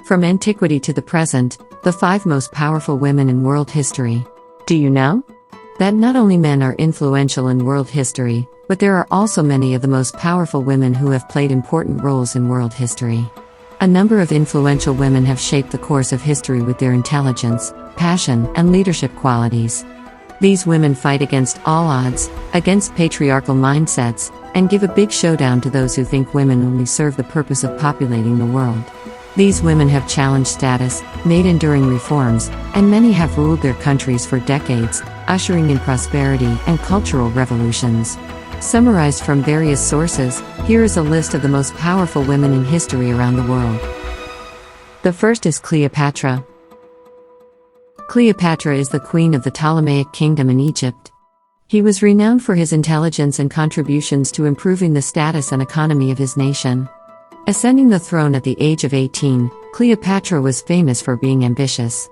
From antiquity to the present, the 5 most powerful women in world history. Do you know that not only men are influential in world history, but there are also many of the most powerful women who have played important roles in world history? A number of influential women have shaped the course of history with their intelligence, passion, and leadership qualities. These women fight against all odds, against patriarchal mindsets, and give a big showdown to those who think women only serve the purpose of populating the world. These women have challenged status, made enduring reforms, and many have ruled their countries for decades, ushering in prosperity and cultural revolutions. Summarized from various sources, here is a list of the most powerful women in history around the world. The first is Cleopatra. Cleopatra is the queen of the Ptolemaic kingdom in Egypt. He was renowned for his intelligence and contributions to improving the status and economy of his nation. Ascending the throne at the age of 18, Cleopatra was famous for being ambitious.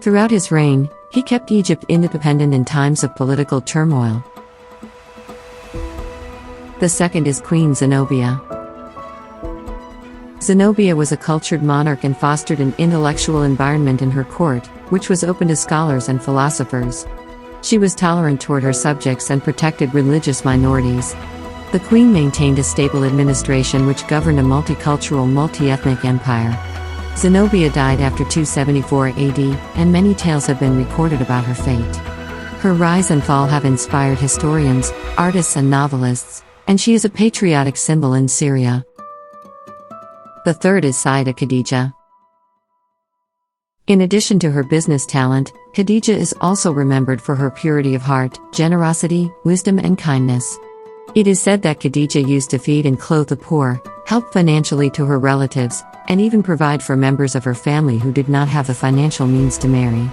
Throughout his reign, he kept Egypt independent in times of political turmoil. The second is Queen Zenobia. Zenobia was a cultured monarch and fostered an intellectual environment in her court, which was open to scholars and philosophers. She was tolerant toward her subjects and protected religious minorities. The queen maintained a stable administration which governed a multicultural, multi-ethnic empire. Zenobia died after 274 AD, and many tales have been recorded about her fate. Her rise and fall have inspired historians, artists and novelists, and she is a patriotic symbol in Syria. The third is Sayyida Khadija. In addition to her business talent, Khadija is also remembered for her purity of heart, generosity, wisdom and kindness. It is said that Khadija used to feed and clothe the poor, help financially to her relatives, and even provide for members of her family who did not have the financial means to marry.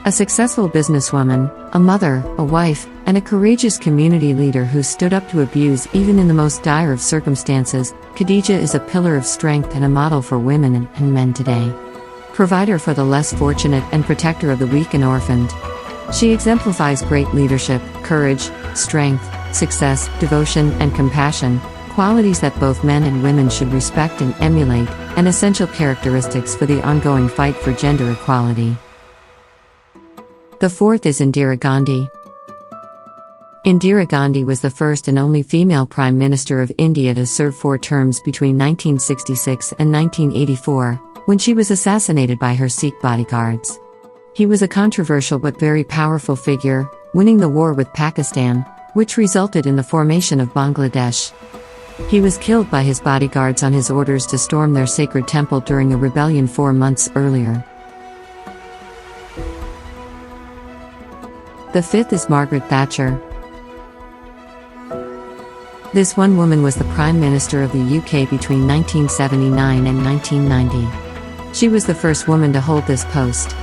A successful businesswoman, a mother, a wife, and a courageous community leader who stood up to abuse even in the most dire of circumstances, Khadija is a pillar of strength and a model for women and men today. Provider for the less fortunate and protector of the weak and orphaned. She exemplifies great leadership, courage, strength, success, devotion, and compassion, qualities that both men and women should respect and emulate, and essential characteristics for the ongoing fight for gender equality. The fourth is Indira Gandhi. Indira Gandhi was the first and only female Prime Minister of India to serve 4 terms between 1966 and 1984, when she was assassinated by her Sikh bodyguards. He was a controversial but very powerful figure, winning the war with Pakistan, which resulted in the formation of Bangladesh. He was killed by his bodyguards on his orders to storm their sacred temple during a rebellion 4 months earlier. The fifth is Margaret Thatcher. This one woman was the Prime Minister of the UK between 1979 and 1990. She was the first woman to hold this post.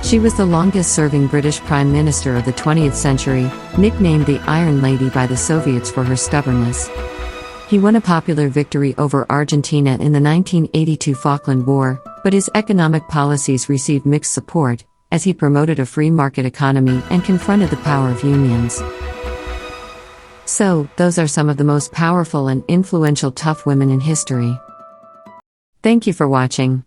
She was the longest-serving British Prime Minister of the 20th century, nicknamed the Iron Lady by the Soviets for her stubbornness. He won a popular victory over Argentina in the 1982 Falkland War, but his economic policies received mixed support, as he promoted a free market economy and confronted the power of unions. So, those are some of the most powerful and influential tough women in history. Thank you for watching.